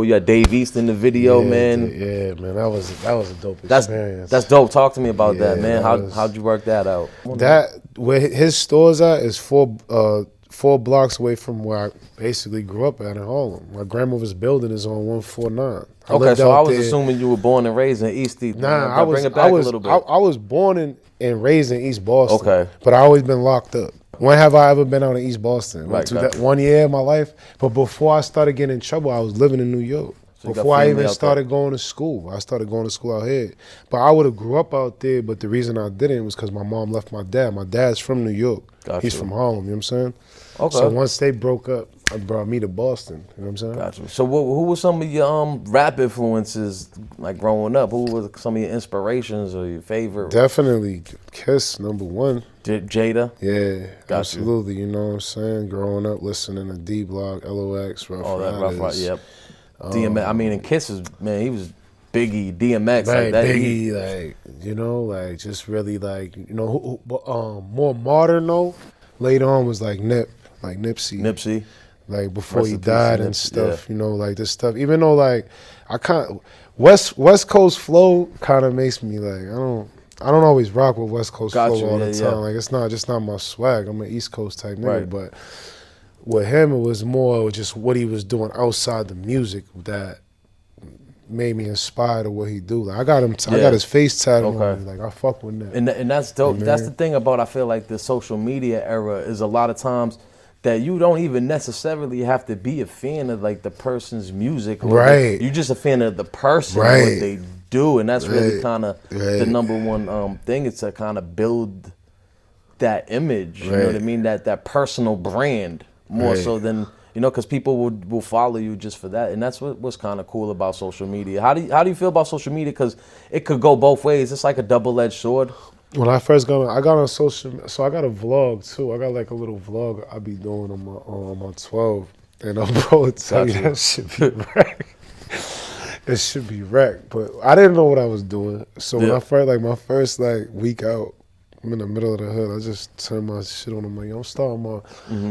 You had Dave East in the video, man. Yeah, man, that was a dope experience. That's dope. Talk to me about that, man. How'd you work that out? That where his stores at is 4 blocks away from where I basically grew up at in Harlem. My grandmother's building is on 149. Okay, so I was assuming you were born and raised in East. Nah, bring it back a little bit. I was born and raised in East Boston. Okay, but I always been locked up. When have I ever been out in East Boston? Right, that 1 year of my life. But before I started getting in trouble, I was living in New York. So before I even started going to school, I started going to school out here. But I would have grew up out there, but the reason I didn't was because my mom left my dad. My dad's from New York. Gotcha. He's from Harlem, you know what I'm saying? Okay. So once they broke up, it brought me to Boston, you know what I'm saying? Gotcha. So who were some of your rap influences, like growing up? Who were some of your inspirations or your favorite? Definitely Kiss, #1. Jada? Yeah, Gotcha. absolutely, you know what I'm saying? Growing up listening to D-Block, LOX, Rough Riders. Yep. DMX, I mean, and Kiss is, man, he was Biggie, DMX, like that. Biggie, like, you know, like, just really, like, you know, more modern, though, later on was, like, Nipsey. Like, before he died and stuff, you know, like, this stuff. Even though, like, I kind of, West Coast flow kind of makes me, like, I don't always rock with West Coast flow all the time. Like, it's just not my swag. I'm an East Coast type nigga, but with him, it was more just what he was doing outside the music that made me inspired of what he do. Like, I got his face tattooed on me. Like, I fuck with that. And that's dope. You know, that's the thing about, I feel like, the social media era is a lot of times that you don't even necessarily have to be a fan of, like, the person's music. Right. You're just a fan of the person, what they do. And that's really kind of the #1 thing, is to kind of build that image, you know what I mean? That personal brand. More so than, you know, because people will follow you just for that, and that's what's kind of cool about social media. How do you feel about social media? Because it could go both ways. It's like a double-edged sword. When I first got on social, so I got a vlog too. I got like a little vlog I be doing on my 12, and I'm bro, tell you that should be wrecked. It should be wrecked, but I didn't know what I was doing. So when I first, like, my first week out, I'm in the middle of the hood. I just turned my shit on. I'm like, I'm starting my,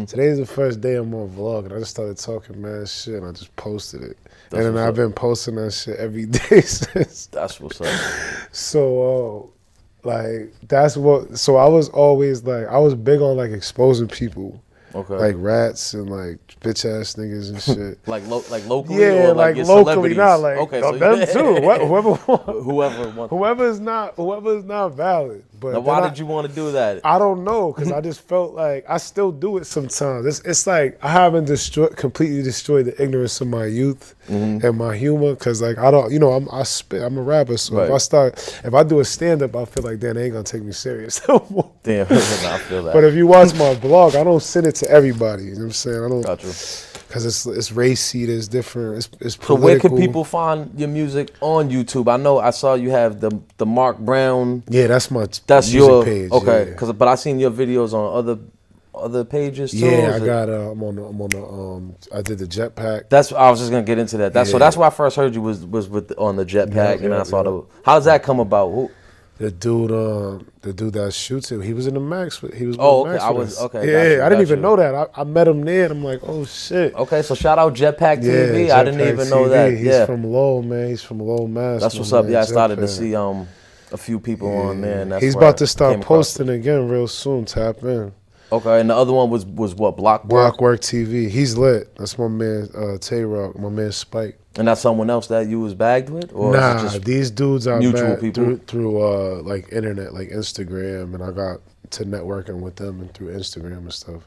today's the first day I'm on vlog, and I just started talking mad shit, and I just posted it. And then I've been posting that shit every day since. That's what's up. So, like, so I was always, like, I was big on, like, exposing people. Okay. Like rats and like bitch ass niggas and shit. like locally? Yeah, or like your locally, not like so them too. Whoever's whoever's not valid. But now, why did you want to do that? I don't know, because I just felt like I still do it sometimes. It's like I haven't completely destroyed the ignorance of my youth and my humor, because like I don't, you know, I spit. I'm a rapper, so if I do a stand up, I feel like then they ain't gonna take me serious no more. Damn, I feel that. But if you watch my blog, I don't send it to everybody. You know what I'm saying? I don't. Got you. Because it's racy, there's different, it's political. So where can people find your music on YouTube? I know I saw you have the Mark Brown. Yeah, that's that's music your page. Okay, but I seen your videos on other pages too. Yeah, I got I'm on the I did the jetpack. That's I was just gonna get into that. So that's why I first heard you was on the jetpack, and I saw how's that come about? The dude that shoots it, he was in the Max. He was. Yeah, I didn't even know that. I met him there, and I'm like, oh shit. Okay, so shout out Jetpack TV. Yeah, I didn't even know that. He's from Lowell, man. He's from Lowell, Mass. That's what's up. Yeah, I started to see a few people on there, and that's he's about to start posting again real soon. Tap in. Okay, and the other one was what, Blockwork TV. He's lit. That's my man Tay-Rock, my man Spike. And that's someone else that you was bagged with? Or nah, just these dudes are mutual people through like internet, like Instagram, and I got to networking with them and through Instagram and stuff.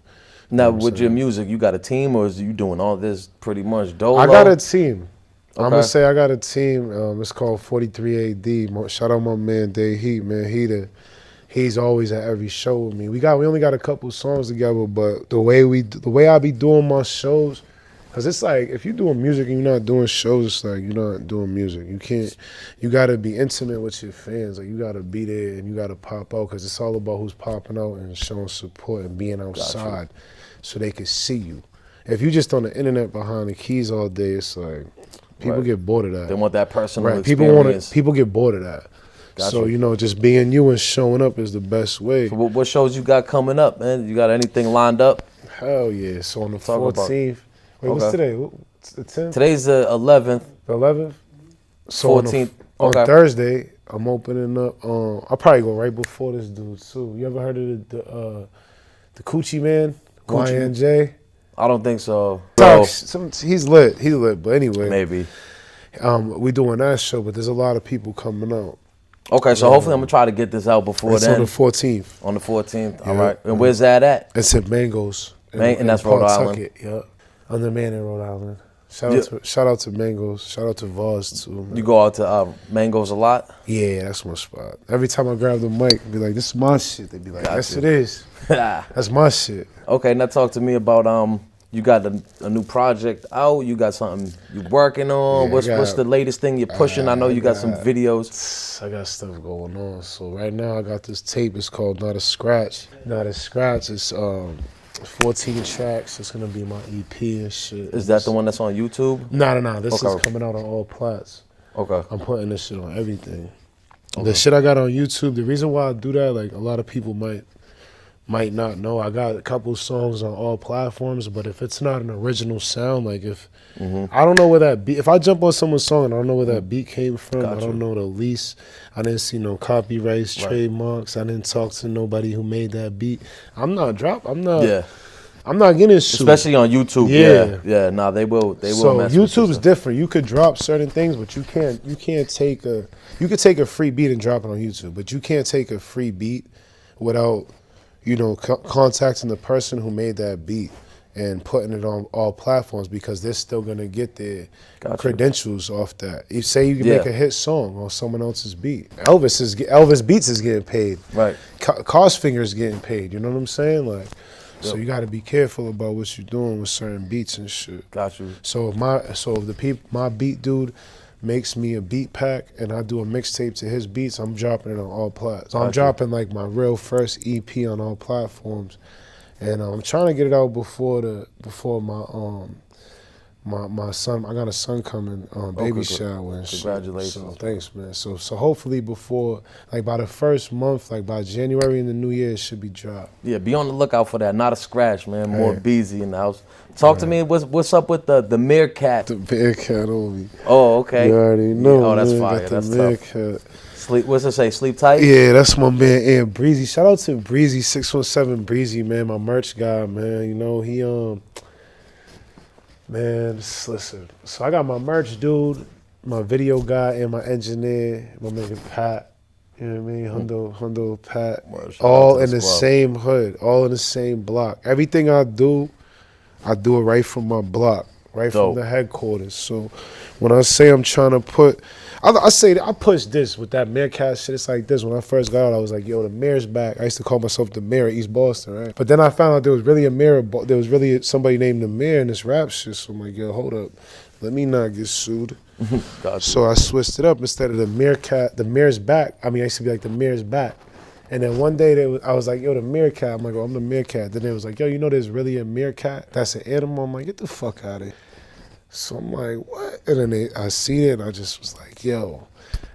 Now, with your music, you got a team, or is you doing all this pretty much dolo? I got a team. Okay. I'm gonna say I got a team. It's called 43 AD. Shout out my man Day Heat, man. He's always at every show with me. We only got a couple songs together, but the way I be doing my shows, cause it's like if you're doing music and you're not doing shows, it's like you're not doing music. You gotta be intimate with your fans. Like you gotta be there and you gotta pop out, cause it's all about who's popping out and showing support and being outside, so they can see you. If you just on the internet behind the keys all day, it's like people get bored of that. They want that personal experience. People get bored of that. So, you know, just being you and showing up is the best way. So what shows you got coming up, man? You got anything lined up? Hell yeah. So on the 14th, Wait, what's today? What's the 10th? Today's the 11th. The 11th? So 14th. On Thursday, I'm opening up. I'll probably go right before this dude too. You ever heard of the Coochie Man? YNJ? I don't think so. He's lit. He's lit. But anyway, maybe. We doing that show, but there's a lot of people coming out. Okay, so hopefully I'm gonna try to get this out before it's then. It's on the 14th. On the 14th. All right. And where's that at? It's at Mangoes. And that's Rhode Island. Yep. I'm the man in Rhode Island. Shout out to Mangoes. Shout out to Voss too. Man. You go out to Mangoes a lot? Yeah, that's my spot. Every time I grab the mic, be like, "This is my shit." They be like, "Yes, it is." That's my shit. Okay, now talk to me about you got a new project out. You got something you working on. Yeah, what's the latest thing you're pushing? I know you got some videos. I got stuff going on. So right now I got this tape. It's called Not a Scratch. Not a Scratch. It's 14 tracks. It's gonna be my EP and shit. Is that the one that's on YouTube? No. This is coming out on all plats. Okay. I'm putting this shit on everything. Okay. The shit I got on YouTube. The reason why I do that, like a lot of people might not know, I got a couple songs on all platforms, but if it's not an original sound, like if I don't know where that beat, if I jump on someone's song and I don't know where that beat came from, I don't know the lease, I didn't see no copyrights, trademarks, I didn't talk to nobody who made that beat, I'm not getting sued. Especially on YouTube. Yeah. Nah, they will so mess YouTube's different. You could drop certain things, but you could take a free beat and drop it on YouTube, but you can't take a free beat without contacting the person who made that beat and putting it on all platforms, because they're still gonna get their credentials off that. You say you can make a hit song on someone else's beat. Elvis Beats is getting paid. Right. Costfinger is getting paid. You know what I'm saying? Like, so you got to be careful about what you're doing with certain beats and shit. Got you. So if my beat dude makes me a beat pack and I do a mixtape to his beats, I'm dropping it on all platforms. So I'm dropping like my real first EP on all platforms, and I'm trying to get it out before my son. I got a son coming, baby shower and shit. Congratulations. So thanks, man. So hopefully before, like by the first month, like by January in the new year, it should be dropped. Yeah, be on the lookout for that. Not a Scratch, man. Mort Beazy in the house. Talk to me. What's up with the meerkat? The meerkat only. Oh, okay. You already know. Yeah, oh, that's fire. That's tough. Sleep. What's it say? Sleep tight. Yeah, that's my man, and Breezy. Shout out to Breezy 617 Breezy, man. My merch guy, man. You know he Man, listen. So I got my merch dude, my video guy, and my engineer, my nigga Pat. You know what I mean? Hundo, Pat. All in the same hood, all in the same block. Everything I do it right from my block, right from the headquarters. So when I say I'm trying to put, I push this with that meerkat shit. It's like this. When I first got out, I was like, yo, the mayor's back. I used to call myself the mayor of East Boston, right? But then I found out there was really there was really somebody named the mayor in this rap shit. So I'm like, yo, hold up. Let me not get sued. So I switched it up. Instead of the meerkat, the mayor's back. I used to be like, the mayor's back. And then one day I was like, yo, the meerkat. I'm like, oh, I'm the meerkat. Then they was like, yo, there's really a meerkat? That's an animal. I'm like, get the fuck out of here. So I'm like, what? And then I see it, and I just was like, yo.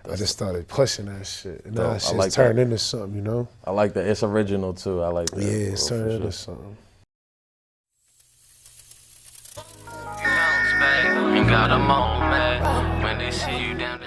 I just started pushing that shit. And now that shit's turned into something, I like that. It's original, too. I like that. Yeah, it's turned into something. You got a moment when they see you down